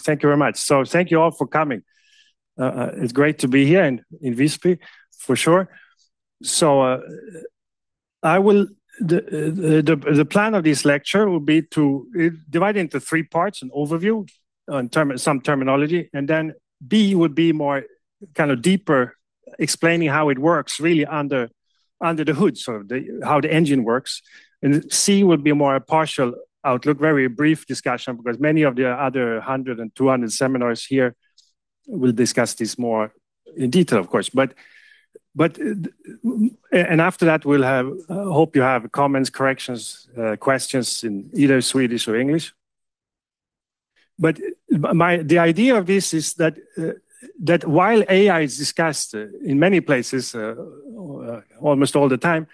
Thank you very much. So thank you all for coming. It's great to be here in Visby, for sure. So I will. The plan of this lecture will be to divide into 3 parts: an overview on some terminology, and then B would be more kind of deeper, explaining how it works really under the hood, so how the engine works. And C will be more a partial outlook, very brief discussion, because many of the other 100 and 200 seminars here will discuss this more in detail, of course. And after that, we'll have, hope you have comments, corrections, questions in either Swedish or English. But the idea of this is that while AI is discussed in many places, almost all the time,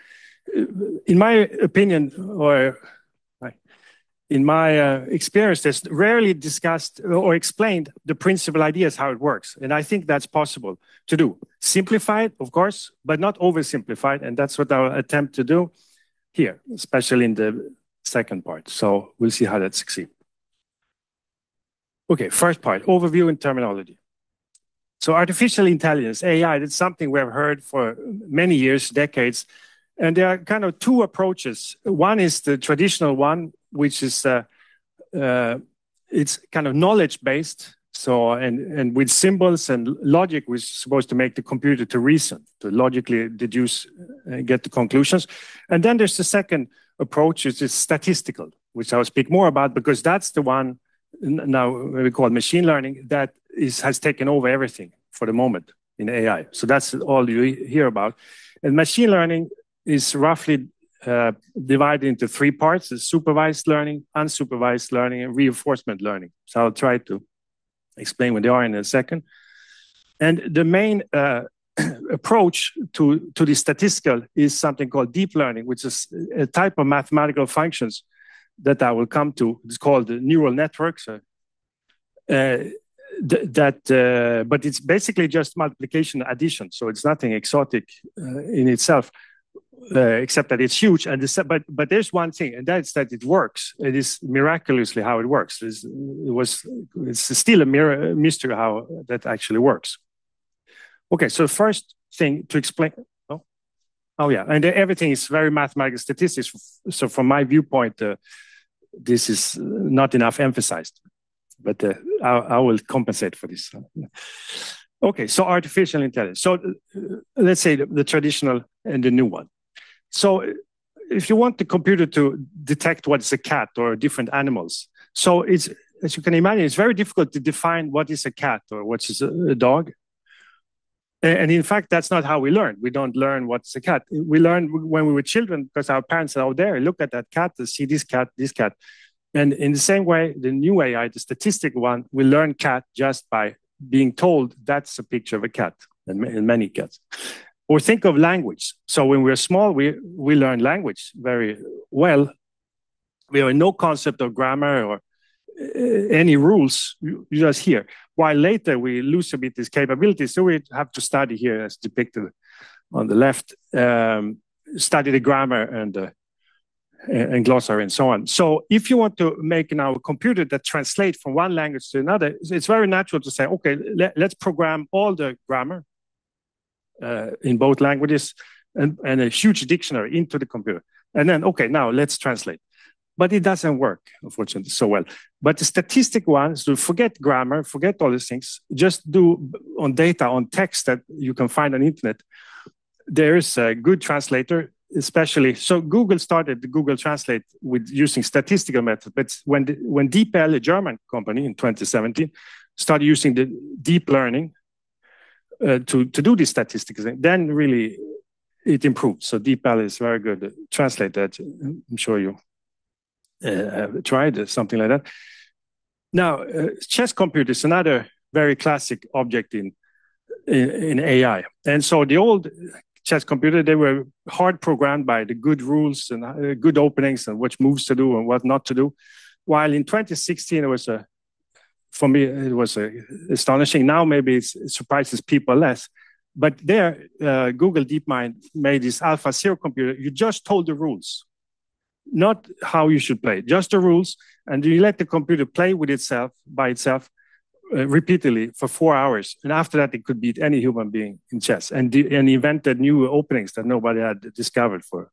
in my opinion, or in my experience, there's rarely discussed or explained the principal ideas, how it works. And I think that's possible to do. Simplify it, of course, but not oversimplify it. And that's what I'll attempt to do here, especially in the second part. So we'll see how that succeeds. Okay, first part, overview and terminology. So artificial intelligence, AI, that's something we have heard for many years, decades. And there are kind of 2 approaches. One is the traditional one, which is it's kind of knowledge-based. So and with symbols and logic, which is supposed to make the computer to reason, to logically deduce and get the conclusions. And then there's the second approach, which is statistical, which I'll speak more about, because that's the one now we call machine learning that has taken over everything for the moment in AI. So that's all you hear about. And machine learning is roughly divided into 3 parts: supervised learning, unsupervised learning, and reinforcement learning. So I'll try to explain what they are in a second. And the main approach to the statistical is something called deep learning, which is a type of mathematical functions that I will come to. It's called neural networks. But it's basically just multiplication and addition. So it's nothing exotic in itself. Except that it's huge, but there's one thing, and that's that it works. It is miraculously how it works. It's still a mystery how that actually works. Okay, so first thing to explain. Oh yeah, and everything is very mathematical statistics. So from my viewpoint, this is not enough emphasized, but I will compensate for this. Okay, so artificial intelligence. So let's say the traditional and the new one. So if you want the computer to detect what is a cat or different animals, so it's, as you can imagine, it's very difficult to define what is a cat or what is a dog. And in fact, that's not how we learn. We don't learn what's a cat. We learn when we were children because our parents said, oh, there, look at that cat, see this cat, this cat. And in the same way, the new AI, the statistical one, will learn cat just by being told that's a picture of a cat and many cats. Or think of language. So when we're small, we learn language very well. We have no concept of grammar or any rules. You just hear. While later we lose a bit this capability. So we have to study here, as depicted on the left, study the grammar and glossary and so on. So if you want to make now a computer that translates from one language to another, it's very natural to say, okay, let's program all the grammar in both languages and a huge dictionary into the computer. And then, okay, now let's translate. But it doesn't work, unfortunately, so well. But the statistic ones, so forget grammar, forget all these things, just do on data, on text that you can find on the internet. There is a good translator, especially. So Google started the Google Translate with using statistical methods. But when DeepL, a German company in 2017, started using the deep learning to do these statistics, then really it improved. So DeepL is very good at translate that. I'm sure you have tried something like that. Now, chess computer is another very classic object in AI. And so the old chess computer, they were hard programmed by the good rules and good openings and which moves to do and what not to do. While in 2016, it was for me, it was astonishing. Now maybe it surprises people less. But there, Google DeepMind made this AlphaZero computer. You just told the rules, not how you should play, just the rules. And you let the computer play with itself, by itself. repeatedly for 4 hours. And after that, it could beat any human being in chess and invented new openings that nobody had discovered for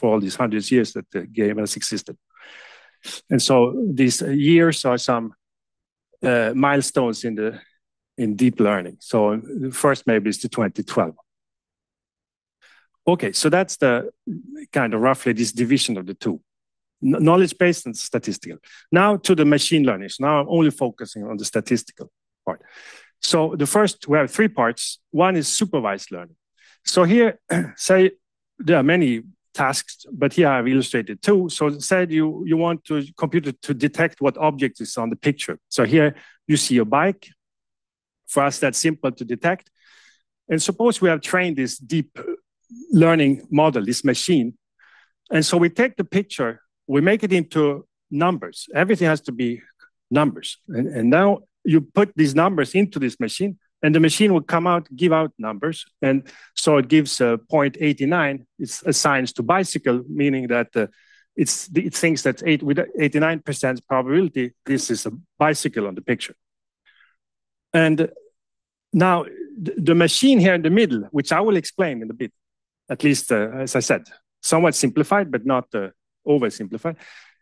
all these hundreds of years that the game has existed. And so these years are some milestones in deep learning. So first maybe it's the 2012. Okay, so that's the kind of roughly this division of the two, knowledge-based and statistical. Now to the machine learning. So now I'm only focusing on the statistical part. So the first, we have 3 parts. One is supervised learning. So here, say there are many tasks, but here I've illustrated 2. So say you want the computer to detect what object is on the picture. So here you see a bike. For us, that's simple to detect. And suppose we have trained this deep learning model, this machine. And so we take the picture, we make it into numbers. Everything has to be numbers. And now you put these numbers into this machine, and the machine will come out, give out numbers. And so it gives 0.89. It assigns to bicycle, meaning that it thinks that with 89% probability, this is a bicycle on the picture. And now the machine here in the middle, which I will explain in a bit, at least, as I said, somewhat simplified, but not oversimplified.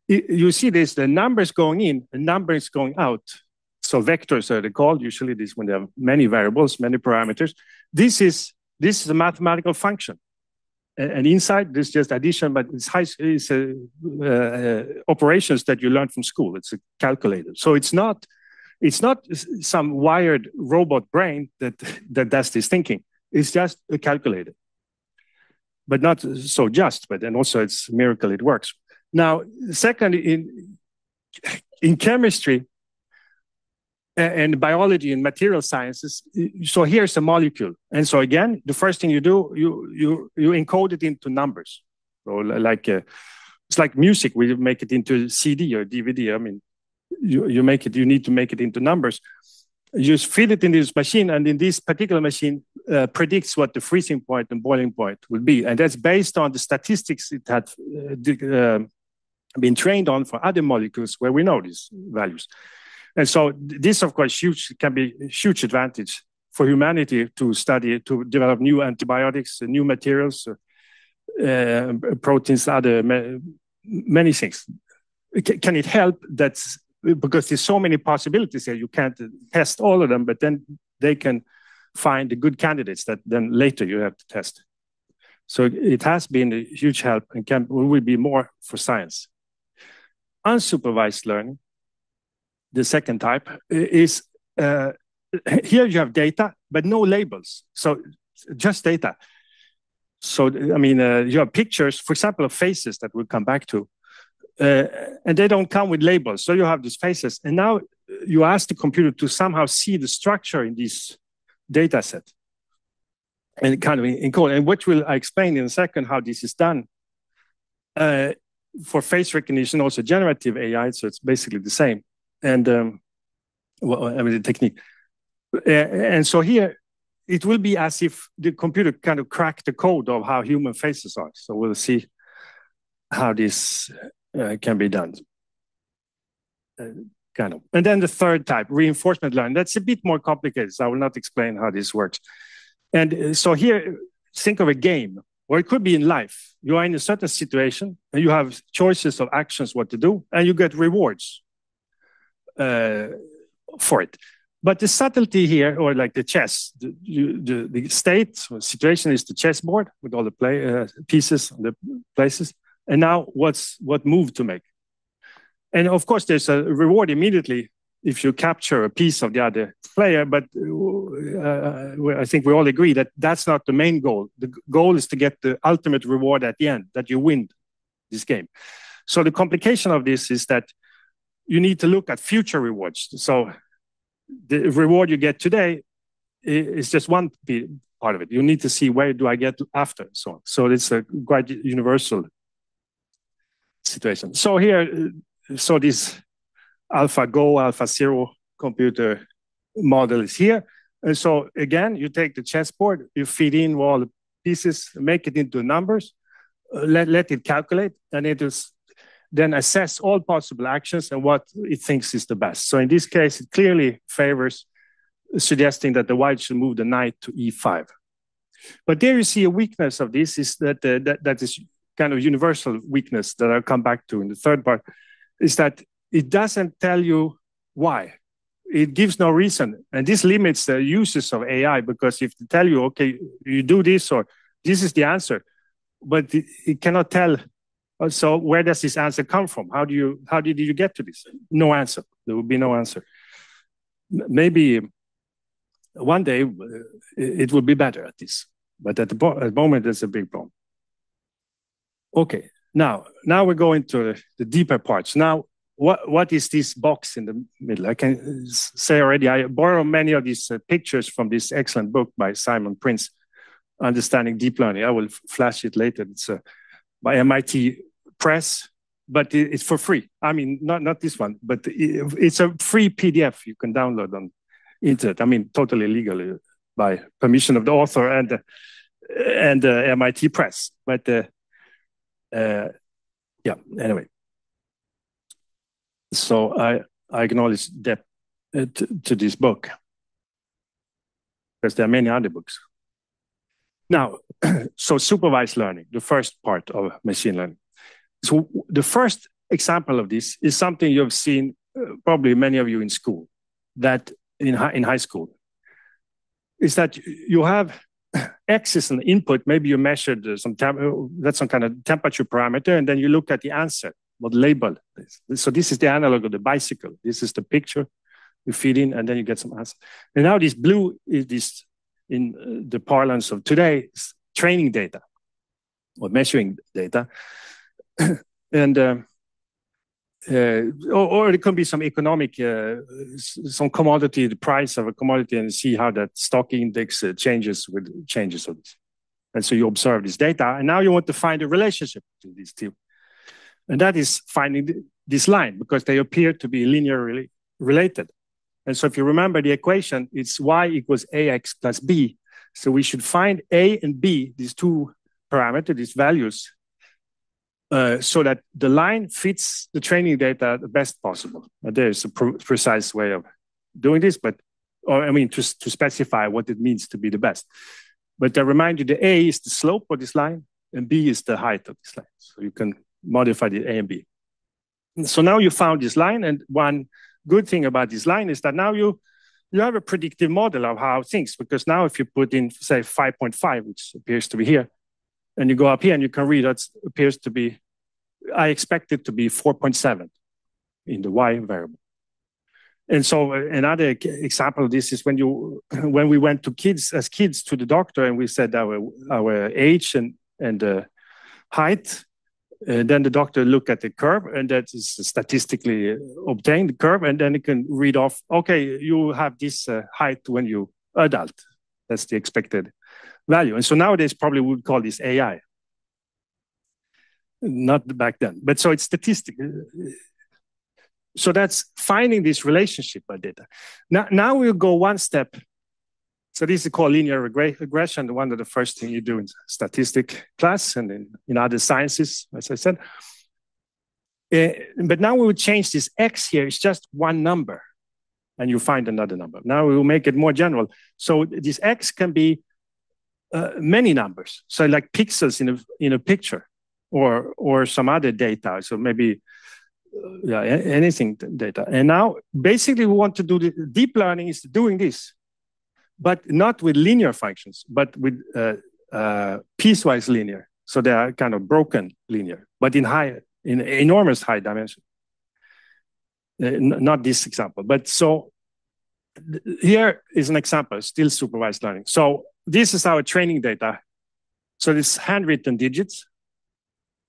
You see this, the numbers going in, the numbers going out. So vectors are called, usually this when they have many variables, many parameters. This is a mathematical function. And inside, this is just addition, but it's operations that you learned from school. It's a calculator. So it's not some wired robot brain that does this thinking. It's just a calculator. But not so just, but then also it's a miracle it works. Now, second, in chemistry and biology and material sciences, so here's a molecule. And so again, the first thing you do, you encode it into numbers. So like it's like music, we make it into CD or DVD. I mean, you need to make it into numbers. You feed it in this machine, and in this particular machine predicts what the freezing point and boiling point will be. And that's based on the statistics it had been trained on for other molecules where we know these values. And so this, of course, can be a huge advantage for humanity to develop new antibiotics, new materials, proteins, many things. Can it help? That's because there's so many possibilities here, you can't test all of them, but then they can find the good candidates that then later you have to test. So it has been a huge help and will be more for science. Unsupervised learning, the second type, is here you have data, but no labels. So just data. So, I mean, you have pictures, for example, of faces that we'll come back to. And they don't come with labels. So you have these faces. And now you ask the computer to somehow see the structure in this data set and kind of encode. And which will I explain in a second how this is done. For face recognition, also generative AI. So it's basically the same. And the technique. And so here, it will be as if the computer kind of cracked the code of how human faces are. So we'll see how this can be done. Kind of. And then the third type, reinforcement learning. That's a bit more complicated, so I will not explain how this works. And so here, think of a game, or it could be in life. You are in a certain situation, and you have choices of actions, what to do, and you get rewards for it. But the subtlety here, or like the chess, the state or situation is the chessboard with all the pieces, the places. And now what move to make? And of course, there's a reward immediately if you capture a piece of the other player. But I think we all agree that that's not the main goal. The goal is to get the ultimate reward at the end, that you win this game. So the complication of this is that you need to look at future rewards. So the reward you get today is just one part of it. You need to see where do I get after, so on. So it's a quite universal situation. So here, so this AlphaGo, AlphaZero computer model is here. And so again, you take the chessboard, you feed in all the pieces, make it into numbers, let it calculate, and it is then assess all possible actions and what it thinks is the best. So in this case, it clearly favors suggesting that the white should move the knight to e5. But there you see a weakness of this is that that is kind of universal weakness that I'll come back to in the third part, is that it doesn't tell you why. It gives no reason. And this limits the uses of AI, because if they tell you, okay, you do this or this is the answer, but it cannot tell. So where does this answer come from? How did you get to this? No answer. There will be no answer. Maybe one day it will be better at this, but at the moment there's a big problem. Okay, now we're going to the deeper parts. Now, what is this box in the middle? I can say already, I borrow many of these pictures from this excellent book by Simon Prince, Understanding Deep Learning. I will flash it later. It's by MIT Press, but it's for free. I mean, not this one, but it's a free PDF you can download on internet. I mean, totally legally by permission of the author and MIT Press. But yeah, anyway. So I acknowledge depth to this book, because there are many other books. Now, so supervised learning, the first part of machine learning. So the first example of this is something you've seen, probably many of you in school, that in high school, is that you have X is an input. Maybe you measured that's some kind of temperature parameter, and then you look at the answer, what label is. So this is the analog of the bicycle. This is the picture you feed in, and then you get some answer. And now this blue is this, in the parlance of today, training data or measuring data. And or it can be some economic, some commodity, the price of a commodity, and see how that stock index changes with changes of this. And so you observe this data, and now you want to find a relationship between these two. And that is finding this line, because they appear to be linearly related. And so if you remember the equation, it's y equals ax plus b. So we should find a and b, these two parameters, these values, so that the line fits the training data the best possible. There's a precise way of doing this, but, or I mean, to specify what it means to be the best. But I remind you, the a is the slope of this line, and b is the height of this line. So you can modify the a and b. And so now you found this line, and one good thing about this line is that now you have a predictive model of how things, because now if you put in, say, 5.5, which appears to be here, and you go up here and you can read that appears to be, I expect it to be 4.7 in the y variable. And so another example of this is when we went to kids to the doctor, and we said our age and height, and then the doctor looked at the curve, and that is statistically obtained curve, and then it can read off, okay, you have this height when you adult. That's the expected value. And so nowadays probably we would call this AI. Not back then, but so it's statistic. So that's finding this relationship by data. Now we'll go one step. So this is called linear regression, one of the first things you do in statistic class and in other sciences, as I said. But now we will change this X here. It's just one number, and you find another number. Now we will make it more general. So this X can be many numbers. So like pixels in a picture, or some other data. So maybe anything data. And now basically we want to do the deep learning is doing this, but not with linear functions, but with piecewise linear. So they are kind of broken linear, but in enormous high dimension. Not this example, but so here is an example, still supervised learning. So this is our training data. So this handwritten digits.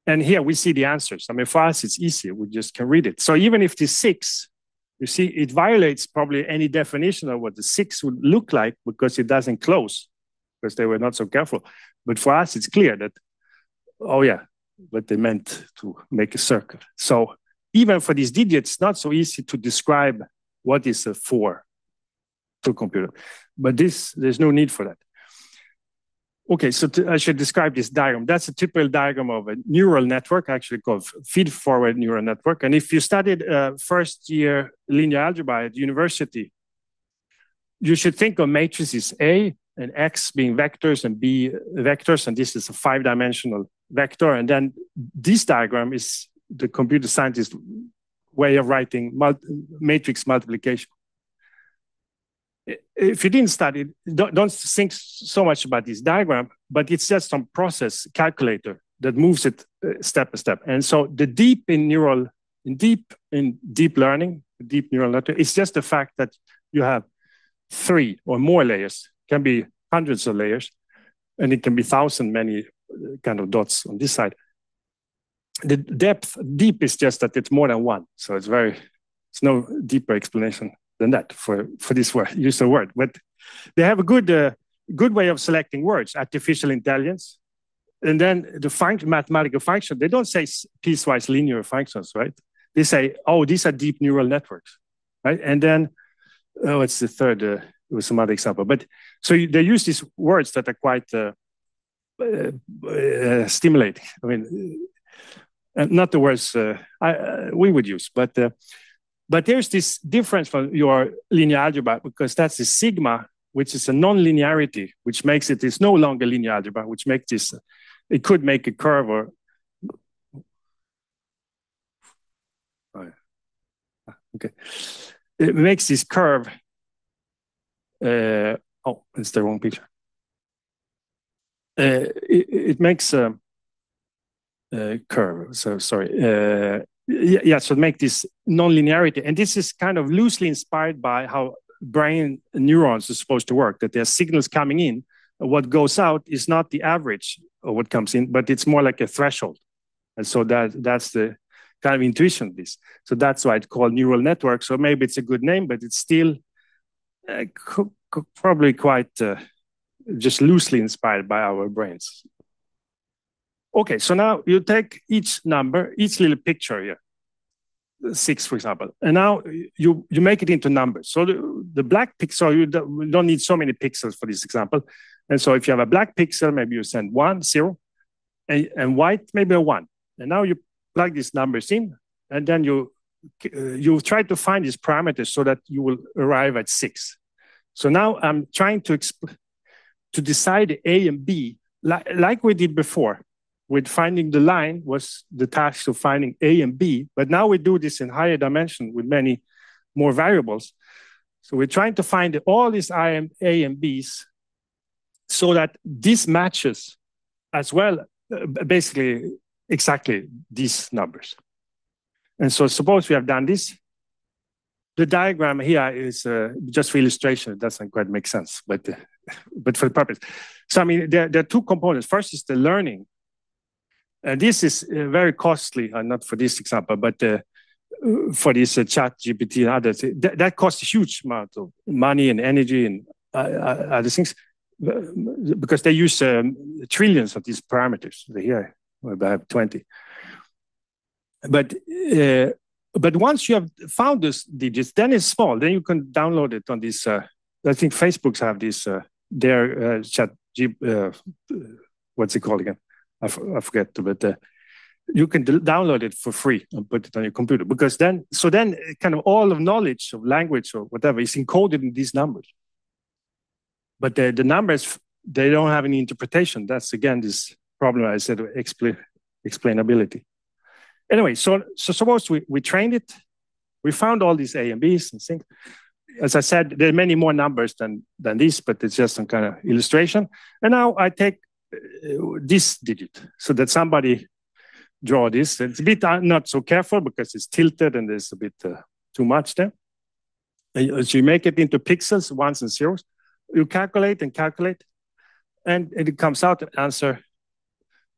And here we see the answers. I mean, for us, it's easy. We just can read it. So even if this 6, you see, it violates probably any definition of what the 6 would look like, because it doesn't close, because they were not so careful. But for us, it's clear that, oh yeah, but they meant to make a circle. So even for these digits, it's not so easy to describe what is a 4 to a computer. But there's no need for that. Okay, so I should describe this diagram. That's a typical diagram of a neural network, actually called feed-forward neural network. And if you studied first year linear algebra at university, you should think of matrices A and X being vectors and B vectors, and this is a 5-dimensional vector. And then this diagram is the computer scientist way of writing matrix multiplication. If you didn't study, don't think so much about this diagram, but it's just some process calculator that moves it step by step. And so the deep neural learning, deep neural network, it's just the fact that you have 3 or more layers, can be hundreds of layers, and it can be many kind of dots on this side. The deep is just that it's more than one. So it's no deeper explanation than that for this word, use of word. But they have a good way of selecting words, artificial intelligence. And then the mathematical function, they don't say piecewise linear functions, right? They say, oh, these are deep neural networks, right? And then, it's the third, it was some other example. But so they use these words that are quite stimulating. I mean, not the words we would use, but there's this difference from your linear algebra, because that's the sigma, which is a non-linearity, which makes it's no longer linear algebra, which makes this, it could make a curve or, okay. It makes this curve, it's the wrong picture. It makes a curve, so sorry. So make this non-linearity. And this is kind of loosely inspired by how brain neurons are supposed to work, that there are signals coming in. What goes out is not the average of what comes in, but it's more like a threshold. And so that's the kind of intuition of this. So that's why it's called neural network. So maybe it's a good name, but it's still probably quite just loosely inspired by our brains. Okay, so now you take each number, each little picture here, 6, for example, and now you make it into numbers. So the black pixel, you don't need so many pixels for this example. And so if you have a black pixel, maybe you send 1, 0, and white, maybe a 1. And now you plug these numbers in, and then you try to find these parameters so that you will arrive at 6. So now I'm trying to decide A and B, like we did before. With finding the line was the task of finding A and B, but now we do this in higher dimension with many more variables. So we're trying to find all these A and B's so that this matches as well, basically exactly these numbers. And so suppose we have done this. The diagram here is just for illustration. It doesn't quite make sense, but for the purpose. So I mean, there are 2 components. First is the learning. And this is very costly, not for this example, but for this chat GPT and others. That costs a huge amount of money and energy and other things, because they use trillions of these parameters. Here, I have 20. But once you have found these digits, then it's small. Then you can download it on this. I think Facebook's have this, their chat, what's it called again? I forget, but you can download it for free and put it on your computer, because then kind of all of knowledge of language or whatever is encoded in these numbers. But the numbers, they don't have any interpretation. That's again this problem I said, explainability. Anyway, so suppose we trained it, we found all these A and B's and things. As I said, there are many more numbers than this, but it's just some kind of illustration. And now I take this digit so that somebody draw this. It's a bit not so careful because it's tilted and there's a bit too much there. So you make it into pixels, 1s and 0s. You calculate and calculate, and it comes out an answer.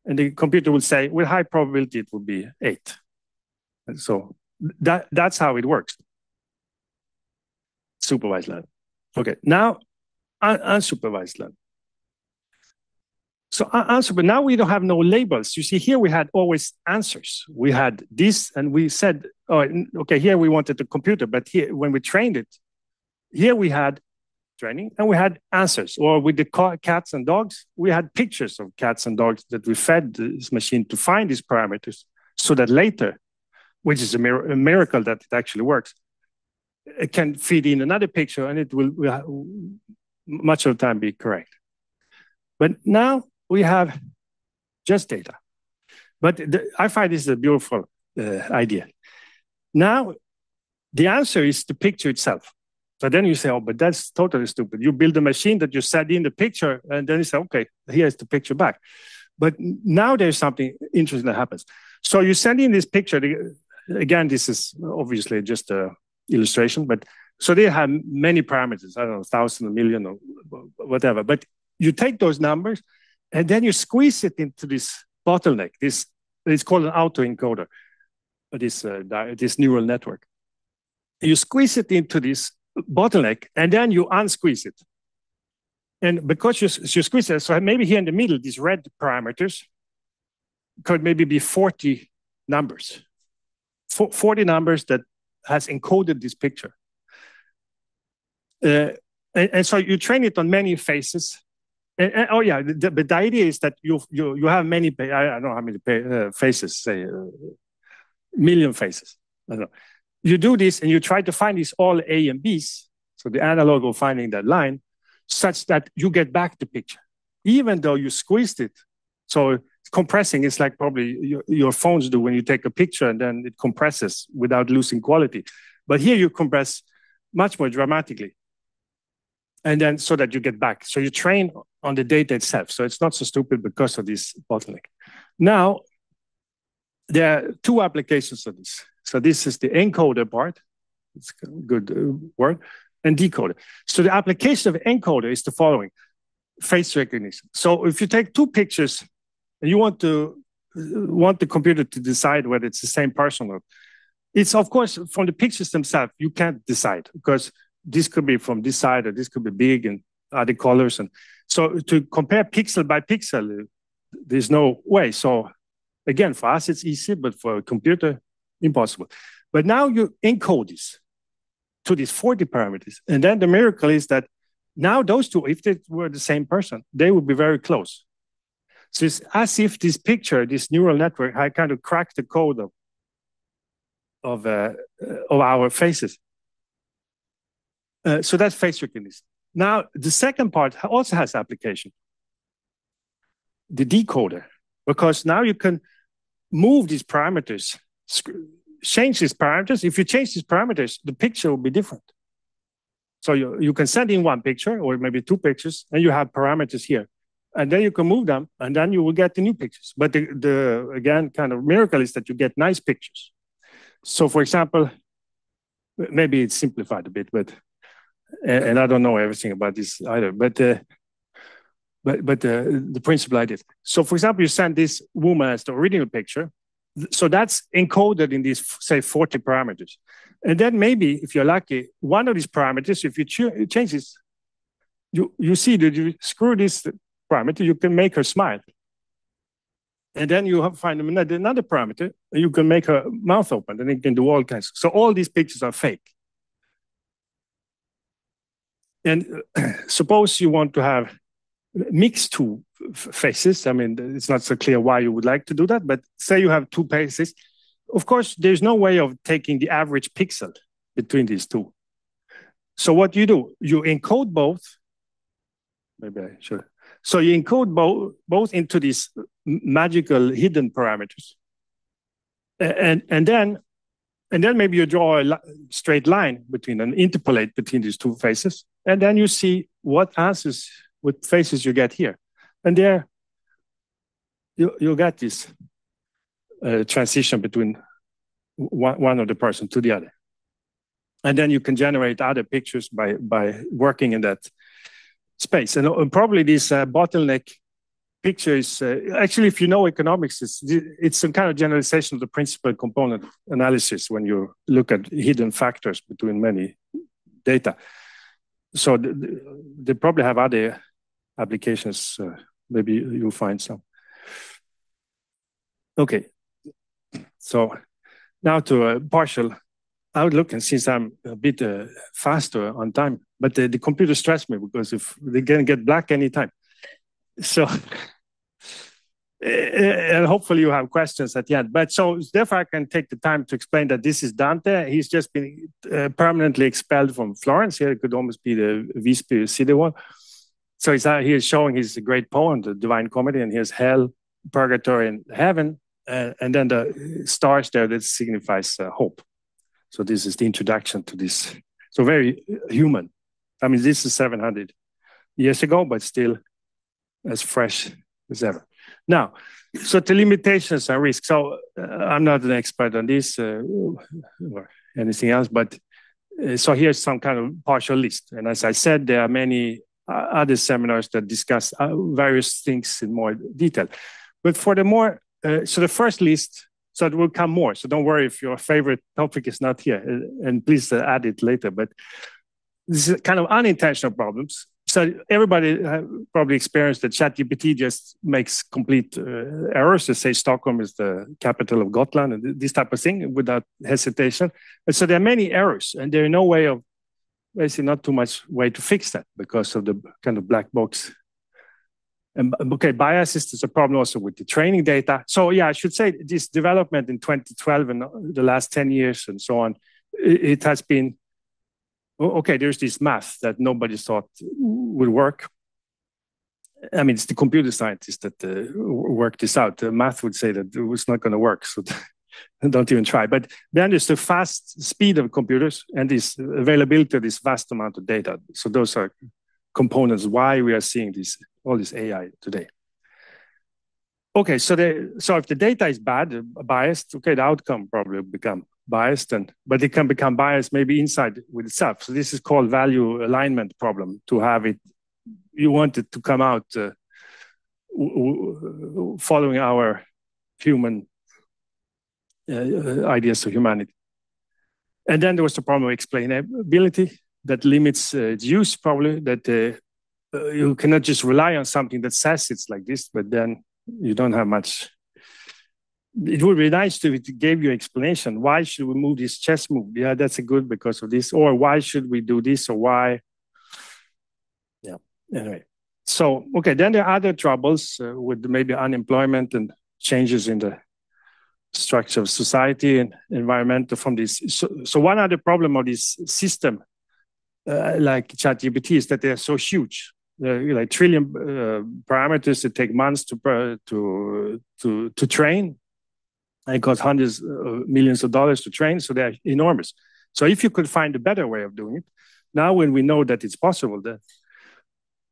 And the computer will say, with high probability, it will be 8. And so that's how it works. Supervised learning. Okay, now unsupervised learning. So but now we don't have no labels. You see, here we had always answers. We had this, and we said, oh, okay, here we wanted the computer, but here, when we trained it, here we had training, and we had answers. Or with the cats and dogs, we had pictures of cats and dogs that we fed this machine to find these parameters, so that later, which is a miracle that it actually works, it can feed in another picture and it will much of the time be correct. But now we have just data. But I find this a beautiful idea. Now, the answer is the picture itself. So then you say, oh, but that's totally stupid. You build a machine that you set in the picture, and then you say, okay, here's the picture back. But now there's something interesting that happens. So you send in this picture. Again, this is obviously just an illustration, but so they have many parameters, I don't know, 1,000, a million, or whatever. But you take those numbers, and then you squeeze it into this bottleneck. It's called an autoencoder, this neural network. You squeeze it into this bottleneck, and then you unsqueeze it. And because you squeeze it, so maybe here in the middle, these red parameters could maybe be 40 numbers. 40 numbers that has encoded this picture. And so you train it on many faces. Oh yeah, but the idea is that you have many, I don't know how many faces, say million faces. I don't know. You do this and you try to find these all A and Bs, so the analog of finding that line, such that you get back the picture, even though you squeezed it. So compressing is like probably your phones do when you take a picture and then it compresses without losing quality. But here you compress much more dramatically. And then so that you get back. So you train on the data itself. So it's not so stupid because of this bottleneck. Now, there are two applications of this. So this is the encoder part. It's a good word. And decoder. So the application of encoder is the following: face recognition. So if you take two pictures and you want the computer to decide whether it's the same person or it's, of course, from the pictures themselves, you can't decide because this could be from this side or this could be big and other colors. And so to compare pixel by pixel, there's no way. So again, for us, it's easy, but for a computer, impossible. But now you encode this to these 40 parameters. And then the miracle is that now those two, if they were the same person, they would be very close. So it's as if this picture, this neural network, had kind of cracked the code of our faces. So that's face recognition. Now, the second part also has application. The decoder, because now you can move these parameters, change these parameters. If you change these parameters, the picture will be different. So you can send in one picture or maybe two pictures, and you have parameters here. And then you can move them, and then you will get the new pictures. But the again, kind of miracle is that you get nice pictures. So for example, maybe it's simplified a bit, but and I don't know everything about this either, but the principle I did. So for example, you send this woman as the original picture. So that's encoded in these, say, 40 parameters. And then maybe, if you're lucky, one of these parameters, if you change this, you see that you screw this parameter, you can make her smile. And then you find another parameter, you can make her mouth open, and you can do all kinds. So all these pictures are fake. And suppose you want to have mixed two faces. I mean, it's not so clear why you would like to do that, but say you have two faces. Of course, there's no way of taking the average pixel between these two. So what do, you encode both. Maybe I should. So you encode both into these magical hidden parameters. And then maybe you draw a straight line between and interpolate between these two faces. And then you see what answers, what faces you get here. And there you get this transition between one of the person to the other. And then you can generate other pictures by working in that space. And probably this bottleneck picture is, actually, if you know economics, it's some kind of generalization of the principal component analysis when you look at hidden factors between many data. So they probably have other applications. Maybe you'll find some. Okay, so now to a partial Outlook, and since I'm a bit faster on time, but the computer stressed me because if they're going to get black anytime. So, and hopefully you have questions at the end. But so therefore I can take the time to explain that this is Dante. He's just been permanently expelled from Florence. Here it could almost be the Visby city wall. So he is showing his great poem, the Divine Comedy, and here's hell, purgatory, and heaven. And then the stars there that signifies hope. So this is the introduction to this. So very human. I mean, this is 700 years ago, but still as fresh as ever. Now, so the limitations and risks. So I'm not an expert on this or anything else, but so here's some kind of partial list. And as I said, there are many other seminars that discuss various things in more detail. But for the more, so the first list, so it will come more. So don't worry if your favorite topic is not here, and please add it later. But this is kind of unintentional problems. So everybody probably experienced that ChatGPT just makes complete errors to say Stockholm is the capital of Gotland and this type of thing without hesitation. And so there are many errors, and there's no way of, basically not too much way to fix that because of the kind of black box. And okay, biases is a problem also with the training data. So yeah, I should say this development in 2012 and the last 10 years and so on, it has been, okay, there's this math that nobody thought would work. I mean, it's the computer scientists that worked this out. The math would say that it was not going to work, so don't even try. But then there's the fast speed of computers and this availability of this vast amount of data. So those are components why we are seeing this, all this AI today. Okay, so if the data is bad, biased, okay, the outcome probably will become biased, but it can become biased maybe inside with itself. So this is called value alignment problem. To have it, you want it to come out following our human ideas of humanity. And then there was the problem of explainability that limits its use, probably, that you cannot just rely on something that says it's like this, but then you don't have much. It would be nice if it gave you explanation. Why should we move this chess move? Yeah, that's a good because of this. Or why should we do this? Or why? Yeah, anyway. So, okay, then there are other troubles with maybe unemployment and changes in the structure of society and environmental from this. So one other problem of this system, like ChatGPT, is that they are so huge. Like trillion parameters that take months to train. It costs hundreds of millions of dollars to train, so they're enormous. So if you could find a better way of doing it, now when we know that it's possible,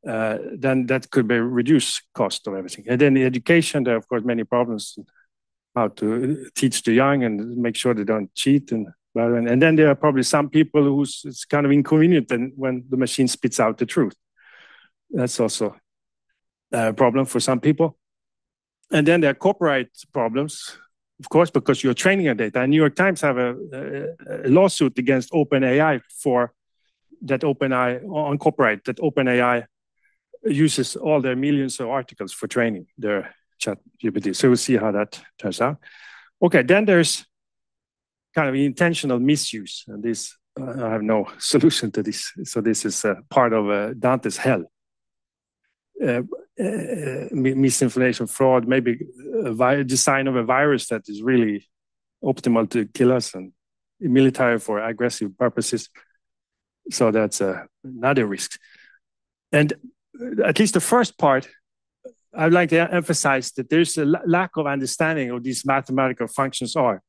then that could be reduce cost of everything. And then the education, there are of course many problems, how to teach the young and make sure they don't cheat. And then there are probably some people who's it's kind of inconvenient when the machine spits out the truth. That's also a problem for some people. And then there are copyright problems, of course, because you're training your data. And New York Times have a lawsuit against OpenAI for that OpenAI on copyright, that OpenAI uses all their millions of articles for training their ChatGPT. So we'll see how that turns out. Okay, then there's kind of intentional misuse. And this, I have no solution to this. So this is part of Dante's hell. Misinformation, fraud, maybe a design of a virus that is really optimal to kill us and military for aggressive purposes. So that's another risk. And at least the first part, I'd like to emphasize that there's a lack of understanding of these mathematical functions are.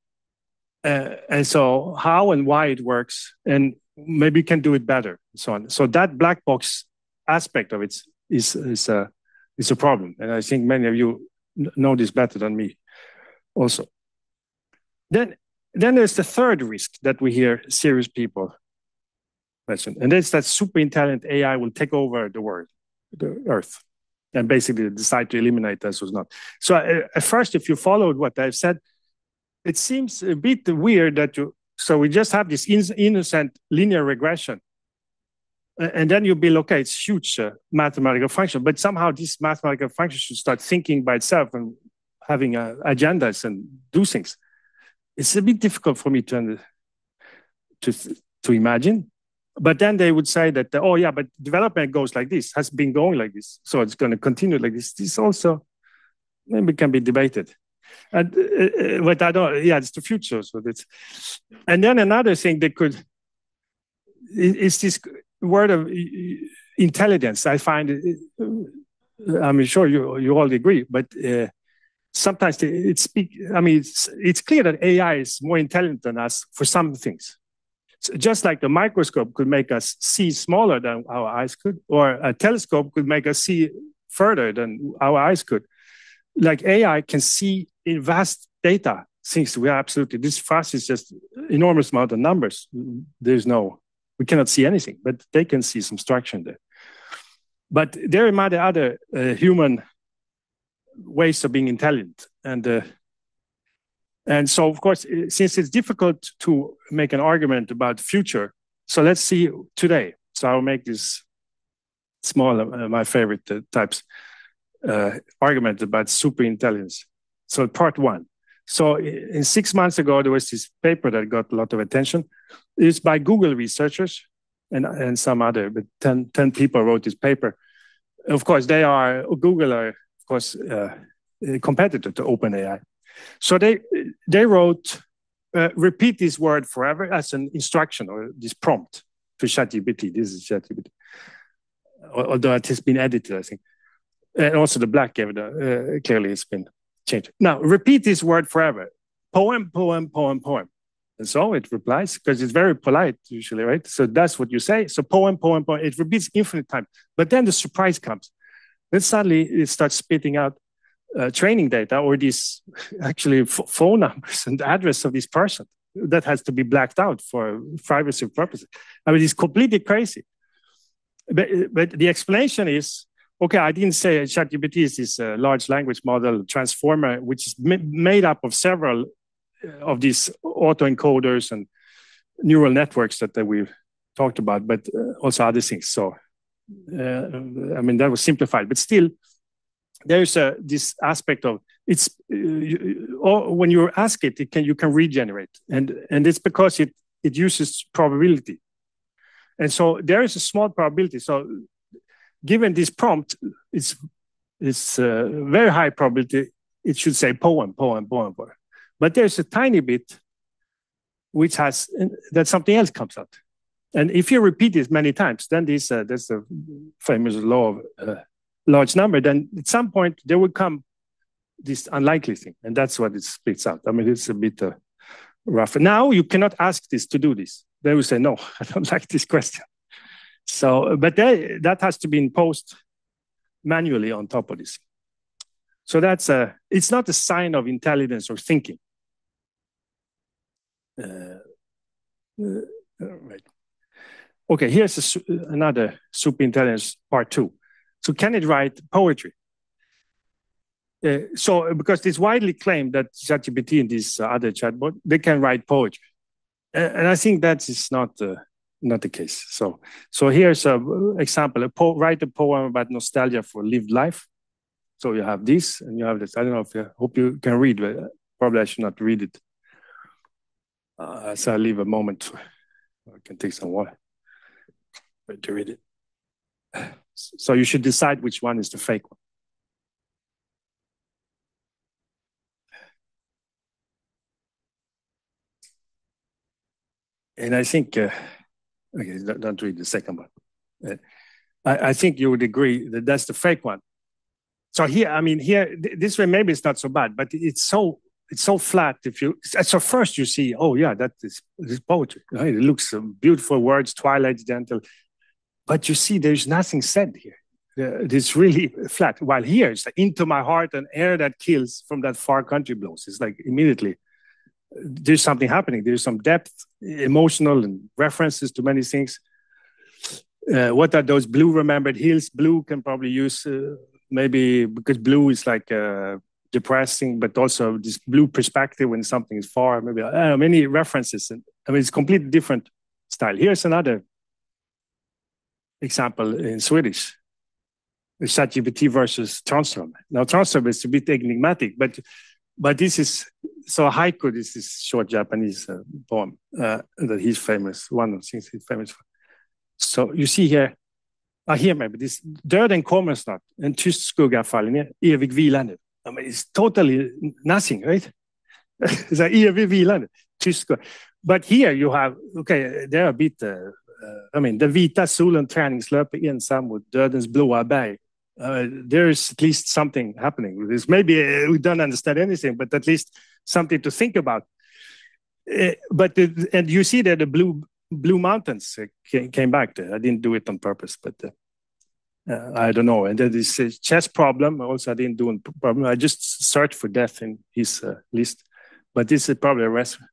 And so how and why it works, and maybe you can do it better, and so on. So that black box aspect of it is a problem. And I think many of you know this better than me also. Then there's the third risk that we hear serious people mention, and that's that super intelligent AI will take over the world, the earth, and basically decide to eliminate us or not. So at first, if you followed what I've said, it seems a bit weird that so we just have this innocent linear regression. And then you'll be, okay, it's huge mathematical function, but somehow this mathematical function should start thinking by itself and having agendas and do things. It's a bit difficult for me to to imagine. But then they would say that, oh yeah, but development goes like this, has been going like this, so it's going to continue like this. This also maybe can be debated. But I don't, yeah, it's the future. So that's, and then another thing they could, is this word of intelligence. I find, I'm sure you all agree, but sometimes it's clear that AI is more intelligent than us for some things. So just like the microscope could make us see smaller than our eyes could, or a telescope could make us see further than our eyes could. Like AI can see in vast data things we are absolutely, this for us is just enormous amount of numbers. We cannot see anything, but they can see some structure there. But there are other human ways of being intelligent. And so, of course, since it's difficult to make an argument about the future, so let's see today. So I'll make this small, my favorite types, argument about superintelligence. So part one. So in 6 months ago, there was this paper that got a lot of attention. It's by Google researchers and some other, but 10 people wrote this paper. Of course, Google are, of course, a competitor to OpenAI. So they wrote, repeat this word forever as an instruction or this prompt to ChatGPT. This is ChatGPT, although it has been edited, I think. And also the black evidence clearly has been changed. Now, repeat this word forever. Poem, poem, poem, poem. And so it replies, because it's very polite usually, right? So that's what you say. So poem, poem, poem. It repeats infinite time. But then the surprise comes. Then suddenly it starts spitting out training data or these actually phone numbers and address of this person that has to be blacked out for privacy purposes. I mean, it's completely crazy. But the explanation is, okay, I didn't say ChatGPT is this large language model transformer, which is made up of several of these autoencoders and neural networks that we've talked about, but also other things. So, I mean, that was simplified, but still, there's this aspect of it's when you ask it, you can regenerate, and it's because it uses probability, and so there is a small probability. So, given this prompt, it's very high probability. It should say poem, poem, poem, poem. But there's a tiny bit which has that something else comes out, and if you repeat it many times, then that's the famous law of large number, then at some point there will come this unlikely thing, and that's what it splits out. I mean, it's a bit rough. Now you cannot ask this to do this. They will say, no, I don't like this question. So, but that has to be imposed manually on top of this. So it's not a sign of intelligence or thinking. Right. Okay, here's another superintelligence part two. So can it write poetry? So because it's widely claimed that ChatGPT and this other chatbot, they can write poetry. And I think that is not the case. So here's an example, write a poem about nostalgia for lived life. So you have this and you have this. I don't know I hope you can read, but probably I should not read it. So I'll leave a moment. I can take some water to read it. So you should decide which one is the fake one. And I think, okay, don't read the second one. I think you would agree that that's the fake one. So here, this way maybe it's not so bad, but it's so flat. So first you see, oh yeah, that is poetry. Right? It looks beautiful words, twilight, gentle. But you see, there's nothing said here. It's really flat. While here, it's like into my heart, an air that kills from that far country blows. It's like immediately there's something happening. There's some depth, emotional, and references to many things. What are those blue remembered hills? Blue can probably use maybe because blue is like depressing, but also this blue perspective when something is far. Maybe many references. I mean, it's completely different style. Here's another example in Swedish. ChatGPT versus Tranström. Now, Tranström is a bit enigmatic, but But this is, so haiku, this is short Japanese poem that he's famous, one of the things he's famous for. So you see here, here maybe this, döden kommer snart, en tyst skugga faller ner, evig vilande. I mean, it's totally nothing, right? It's like evig vilande, tyst skugga. But here you have, okay, they're a bit, I mean, den vita solen träningslöper ensam mot dödens blåa berg. There's at least something happening with this. Maybe we don't understand anything, but at least something to think about. And you see that the blue mountains came back there. I didn't do it on purpose, but I don't know. And then this chess problem also I didn't do on problem. I just searched for death in his list, but this is probably a reference.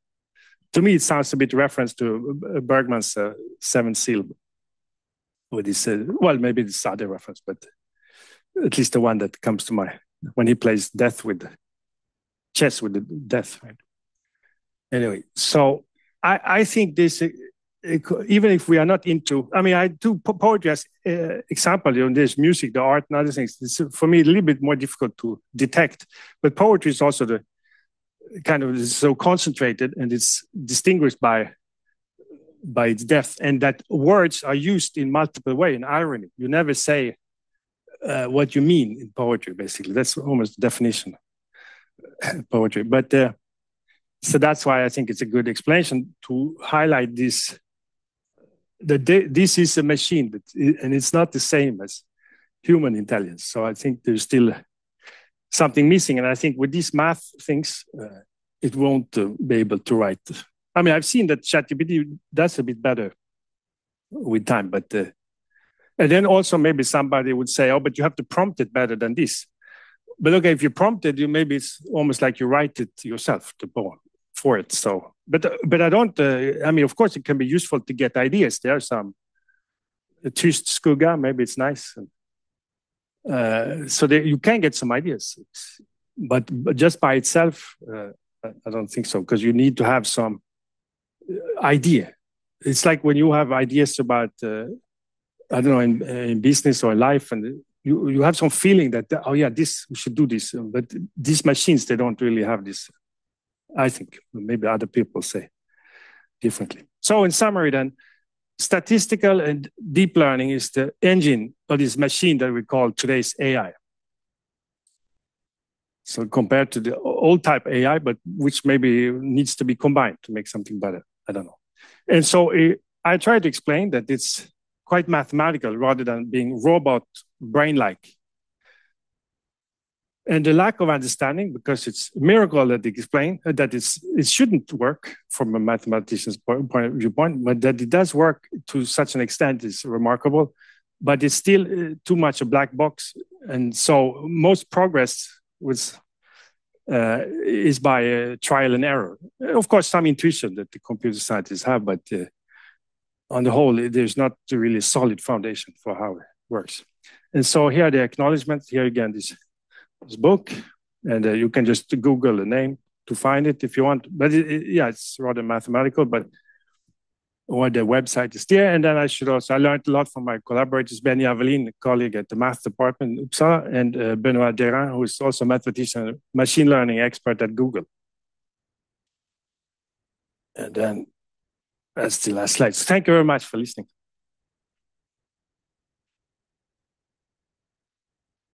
To me, it sounds a bit reference to Bergman's Seventh Seal. With this, well, maybe this other reference, but at least the one that comes to mind when he plays death with chess with the death. Right? Anyway, so I think this, even if we are not into, I mean, I do poetry as example, you know, there's music, the art, and other things. It's, for me, a little bit more difficult to detect. But poetry is also the kind of so concentrated and it's distinguished by its depth, and that words are used in multiple ways in irony. You never say what you mean in poetry, basically. That's almost the definition of poetry. But so that's why I think it's a good explanation to highlight this. This is a machine, and it's not the same as human intelligence. So I think there's still something missing. And I think with these math things, it won't be able to write. I mean, I've seen that ChatGPT does a bit better with time, but and then also maybe somebody would say, oh, but you have to prompt it better than this. But okay, if you prompt it, maybe it's almost like you write it yourself, the poem for it. So, but I don't. I mean, of course, it can be useful to get ideas. There are some tyst skugga, maybe it's nice, so you can get some ideas. But just by itself, I don't think so, because you need to have some idea. It's like when you have ideas about, I don't know, in business or life, and you have some feeling that, oh yeah, this, we should do this. But these machines, they don't really have this. I think maybe other people say differently. So in summary then, statistical and deep learning is the engine of this machine that we call today's AI. So compared to the old type AI, but which maybe needs to be combined to make something better. I don't know. And so I try to explain that it's quite mathematical rather than being robot brain-like. And the lack of understanding, because it's a miracle that they explain that it shouldn't work from a mathematician's point of view, but that it does work to such an extent is remarkable, but it's still too much a black box. And so most progress is by trial and error. Of course, some intuition that the computer scientists have, but on the whole, there's not really a solid foundation for how it works. And so here are the acknowledgements. Here again, this book, and you can just Google the name to find it if you want. But yeah, it's rather mathematical, but or the website is there. And then I learned a lot from my collaborators, Benny Avelin, a colleague at the math department in Uppsala, and Benoit Derain, who is also a mathematician, machine learning expert at Google. And then that's the last slide. So thank you very much for listening.